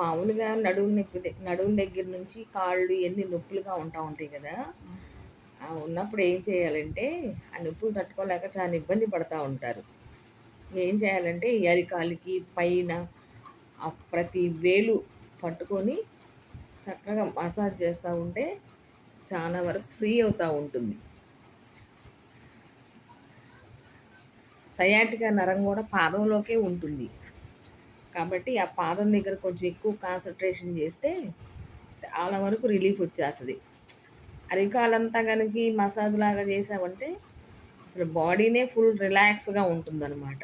మామూలుగా నడుము దగ్గర నుంచి కాళ్ళు ఎన్ని నొప్పులుగా ఉంటాయి కదా. ఉన్నప్పుడు ఏం చేయాలంటే ఆ నొప్పులు తట్టుకోలేక చాలా ఇబ్బంది పడతా ఉంటారు. ఏం చేయాలంటే ఈ అరికాలికి పైన ఆ ప్రతి వేలు పట్టుకొని చక్కగా మసాజ్ చేస్తూ ఉంటే చాలా వరకు ఫ్రీ అవుతూ ఉంటుంది. సయాటికా నరం కూడా పాదంలోకే ఉంటుంది కాబట్టి ఆ పాదం దగ్గర కొంచెం ఎక్కువ కాన్సన్ట్రేషన్ చేస్తే చాలా వరకు రిలీఫ్ వచ్చేస్తుంది. అరికాలంతా కనుక మసాజ్ లాగా చేసామంటే అసలు బాడీనే ఫుల్ రిలాక్స్గా ఉంటుందన్నమాట.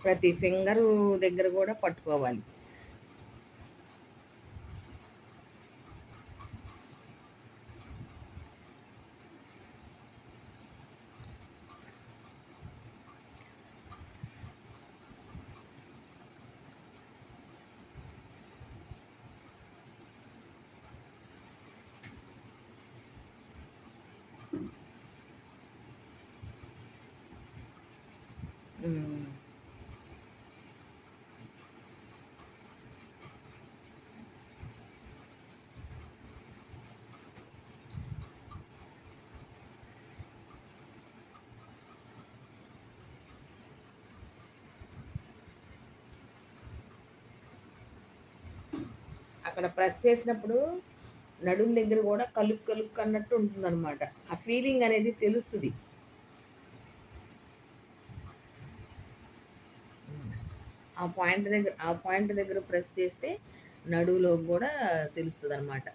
ప్రతి ఫింగరు దగ్గర కూడా పట్టుకోవాలి. అక్కడ ప్రెస్ చేసినప్పుడు నడుము దగ్గర కూడా కలుపు కలుపు అన్నట్టు ఉంటుందన్నమాట. ఆ ఫీలింగ్ అనేది తెలుస్తుంది. ఆ పాయింట్ దగ్గర ప్రెస్ చేస్తే నడువులో కూడా తెలుస్తుంది అనమాట.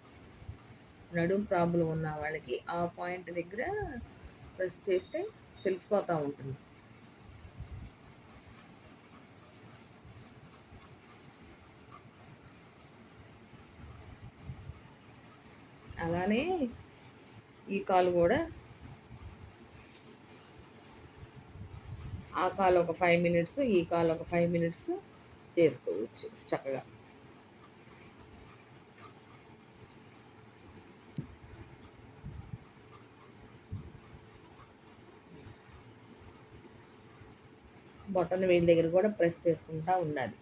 నడుము ప్రాబ్లం ఉన్న వాళ్ళకి ఆ పాయింట్ దగ్గర ప్రెస్ చేస్తే తెలిసిపోతూ ఉంటుంది. అలానే ఈ కాలు కూడా ఆ కాలు ఒక 5 మినిట్స్, ఈ కాలు ఒక 5 మినిట్స్ చేసుకోవచ్చు చక్కగా. బొట్టన వేలు దగ్గర కూడా ప్రెస్ చేసుకుంటూ ఉండాలి.